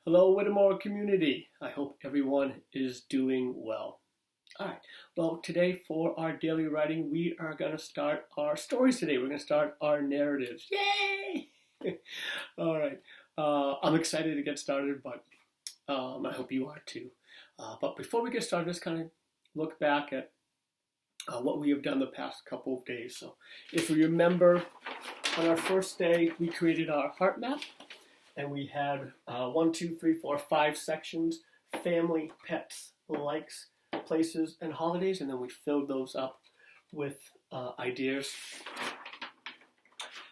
Hello, Whittemore community. I hope everyone is doing well. All right. Well, today for our daily writing, we are going to start our stories today. We're going to start our narratives. Yay! All right. I'm excited to get started, but I hope you are too. But before we get started, let's kind of look back at what we have done the past couple of days. So if you remember, on our first day, we created our heart map. And we had 5 sections: family, pets, likes, places, and holidays. And then we filled those up with ideas.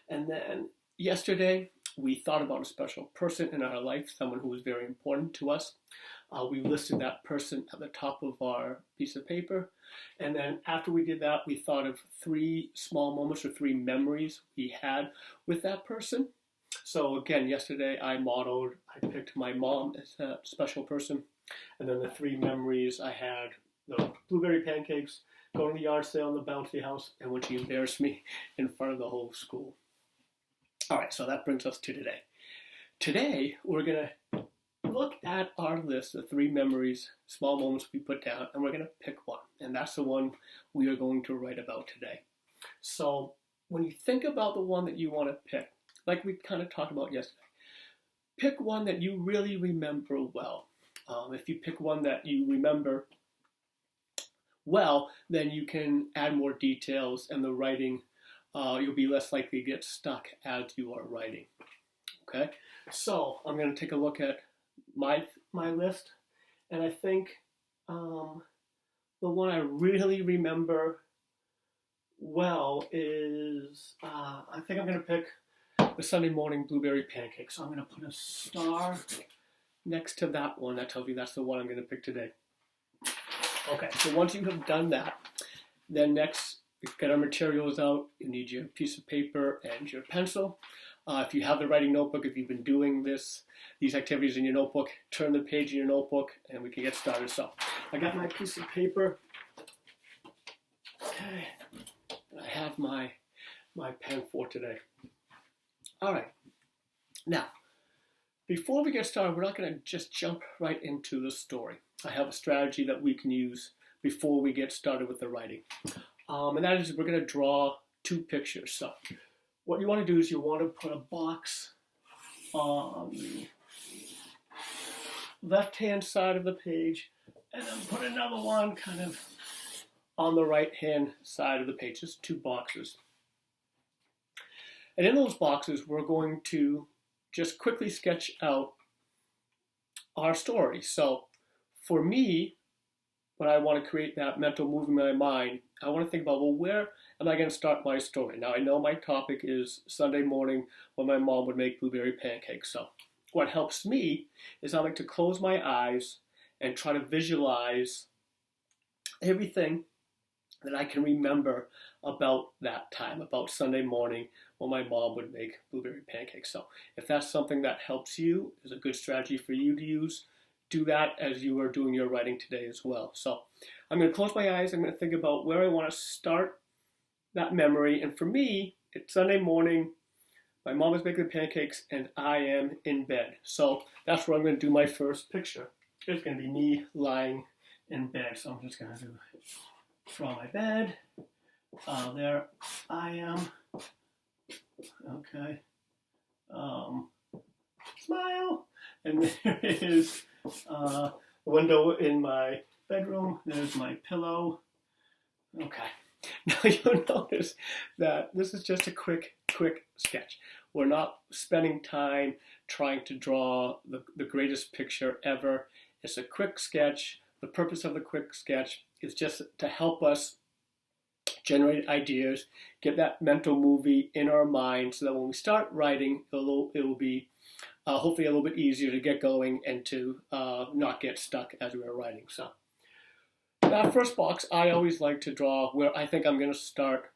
And then yesterday, we thought about a special person in our life, someone who was very important to us. We listed that person at the top of our piece of paper. And then after we did that, we thought of 3 small moments or 3 memories we had with that person. So again, yesterday I picked my mom as a special person. And then the 3 memories I had: the blueberry pancakes, going to the yard sale in the bouncy house, and when she embarrassed me in front of the whole school. All right, so that brings us to today. Today, we're going to look at our list of 3 memories, small moments we put down, and we're going to pick one. And that's the one we are going to write about today. So when you think about the one that you want to pick, like we kind of talked about yesterday, pick one that you really remember well. If you pick one that you remember well, then you can add more details, and the writing, you'll be less likely to get stuck as you are writing. Okay, so I'm going to take a look at my list, and I think the one I really remember well is, I think I'm going to pick the Sunday morning blueberry pancake. So I'm going to put a star next to that one. That tells you that's the one I'm going to pick today. Okay, so once you have done that, then next, we've got our materials out. You need your piece of paper and your pencil. If you have the writing notebook, if you've been doing these activities in your notebook, turn the page in your notebook and we can get started. So I got my piece of paper. Okay, and I have my pen for today. All right, now, before we get started, we're not going to just jump right into the story. I have a strategy that we can use before we get started with the writing. And that is, we're going to draw 2 pictures. So what you want to do is you want to put a box on the left-hand side of the page, and then put another one kind of on the right-hand side of the page. Just 2 boxes. And in those boxes, we're going to just quickly sketch out our story. So for me, when I want to create that mental movie in my mind, I want to think about, well, where am I going to start my story? Now, I know my topic is Sunday morning when my mom would make blueberry pancakes. So what helps me is I like to close my eyes and try to visualize everything that I can remember about that time, about Sunday morning when my mom would make blueberry pancakes. So if that's something that helps you, is a good strategy for you to use, do that as you are doing your writing today as well. So I'm going to close my eyes. I'm going to think about where I want to start that memory. And for me, it's Sunday morning. My mom is making the pancakes and I am in bed. So that's where I'm going to do my first picture. It's going to be me lying in bed. So I'm just going to draw my bed. There I am. Okay. Smile. And there is a window in my bedroom. There's my pillow. Okay. Now you'll notice that this is just a quick sketch. We're not spending time trying to draw the greatest picture ever. It's a quick sketch. The purpose of the quick sketch is just to help us generate ideas, get that mental movie in our mind so that when we start writing, it will be hopefully a little bit easier to get going and to not get stuck as we're writing. So that first box, I always like to draw where I think I'm going to start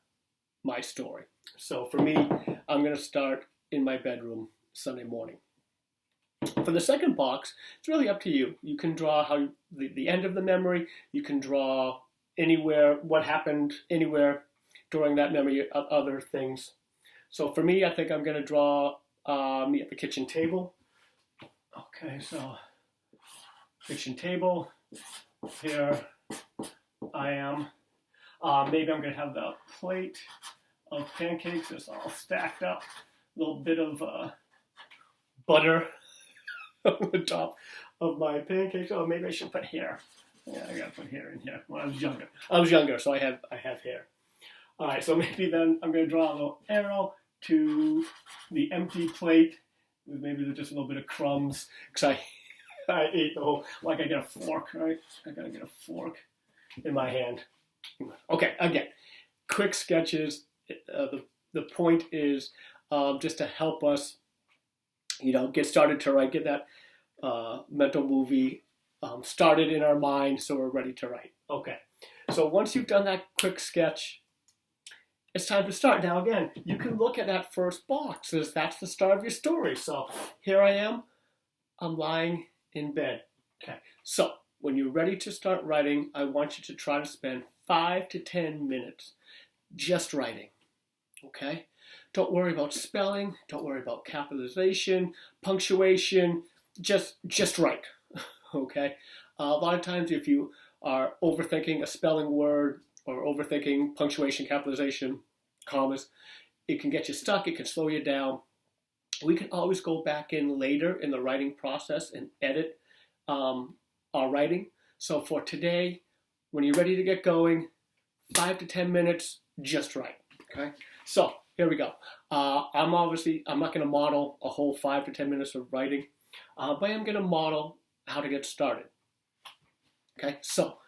my story. So for me, I'm going to start in my bedroom Sunday morning. For the second box, it's really up to you. You can draw how the end of the memory. You can draw anywhere, what happened anywhere during that memory, other things. So for me, I think I'm going to draw me at the kitchen table. Okay. Okay, so kitchen table. Here I am. Maybe I'm going to have the plate of pancakes. It's all stacked up. A little bit of butter on the top of my pancakes. Oh, maybe I should put hair. Yeah, I gotta put hair in here. When I was younger, so I have hair. All right, so maybe then I'm gonna draw a little arrow to the empty plate with maybe just a little bit of crumbs because I ate the whole. Like I get a fork, right? I gotta get a fork in my hand. Okay, again, quick sketches. The point is just to help us, get started to write, get that mental movie started in our mind so we're ready to write. Okay, so once you've done that quick sketch, it's time to start. Now again, you can look at that first box as that's the start of your story. So here I am, I'm lying in bed. Okay, so when you're ready to start writing, I want you to try to spend 5 to 10 minutes just writing. Okay? Don't worry about spelling, don't worry about capitalization, punctuation, just write. Okay? A lot of times if you are overthinking a spelling word or overthinking punctuation, capitalization, commas, it can get you stuck, it can slow you down. We can always go back in later in the writing process and edit our writing. So for today, when you're ready to get going, 5 to 10 minutes, just write. Okay? So here we go. I'm not going to model a whole 5 to 10 minutes of writing, but I'm going to model how to get started. Okay? So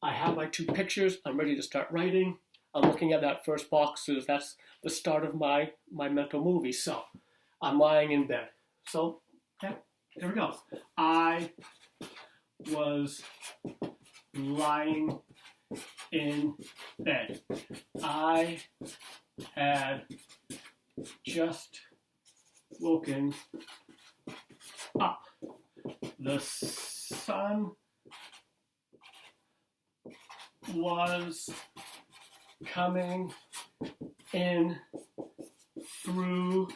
I have my 2 pictures. I'm ready to start writing. I'm looking at that first box, so that's the start of my mental movie. So I'm lying in bed. So, okay, here we go. I was lying in bed. I had just woken up. The sun was coming in through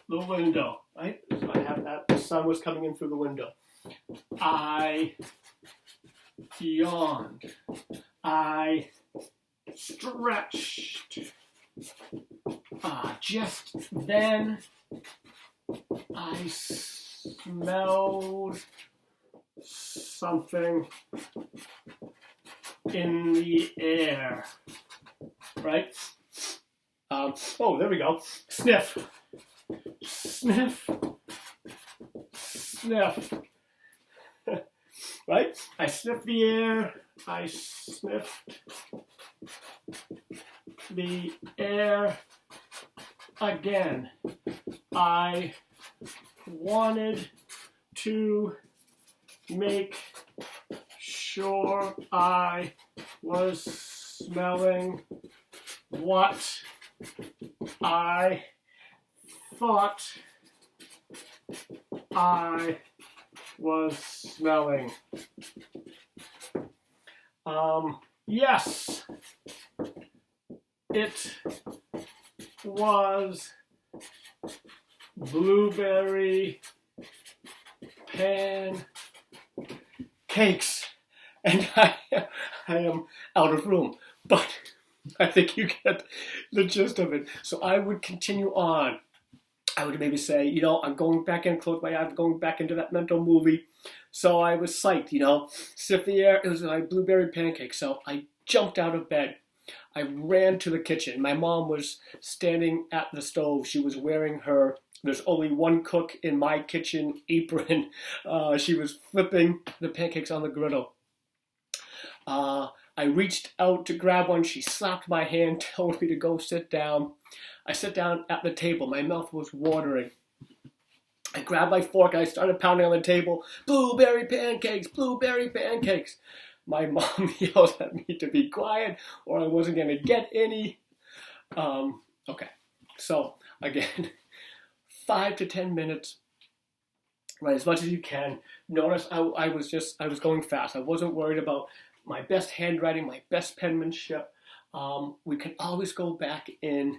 the window, right? So I have that. The sun was coming in through the window. I yawned. I stretched. Just then, I smelled something in the air. Right? Oh, there we go. Sniff. Sniff. Sniff. Right? I sniffed the air. I sniffed the air again. I wanted to make sure I was smelling what I thought I was smelling. Yes, it was blueberry pancakes, and I am out of room, but I think you get the gist of it. So I would continue on. I would maybe say, I'm going back in, close my eyes, I'm going back into that mental movie. So I was psyched, sniff the air, it was like blueberry pancakes. So I jumped out of bed. I ran to the kitchen. My mom was standing at the stove. She was wearing there's only one cook in my kitchen apron. She was flipping the pancakes on the griddle. I reached out to grab one. She slapped my hand, told me to go sit down. I sat down at the table. My mouth was watering. I grabbed my fork. I started pounding on the table. Blueberry pancakes, blueberry pancakes. My mom yelled at me to be quiet or I wasn't going to get any. Okay, so again, 5 to 10 minutes. Write as much as you can. Notice I was going fast. I wasn't worried about my best handwriting, my best penmanship. We can always go back in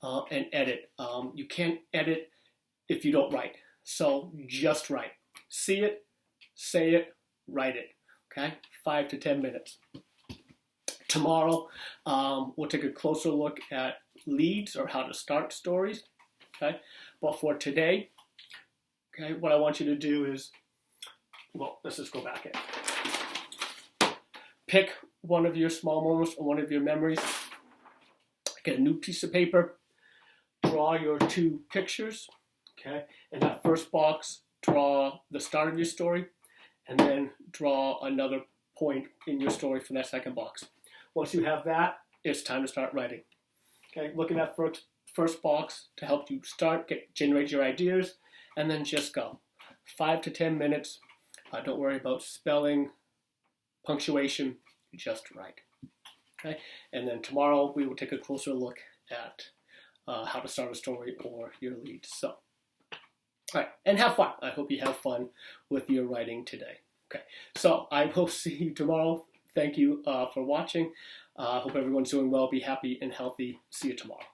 and edit. You can't edit if you don't write. So just write. See it, say it, write it. Okay? 5 to 10 minutes. Tomorrow, we'll take a closer look at leads or how to start stories. Okay? But for today, okay, what I want you to do is, well, let's just go back in. Pick one of your small moments or one of your memories. Get a new piece of paper. Draw your 2 pictures. Okay? In that first box, draw the start of your story, and then draw another point in your story for that second box. Once you have that, it's time to start writing. Okay? Look at that first box to help you start, generate your ideas, and then just go. 5 to 10 minutes. Don't worry about spelling, punctuation, just write. Okay? And then tomorrow we will take a closer look at how to start a story or your leads. So, all right, and have fun. I hope you have fun with your writing today. Okay, so I will see you tomorrow. Thank you for watching. Hope everyone's doing well. Be happy and healthy. See you tomorrow.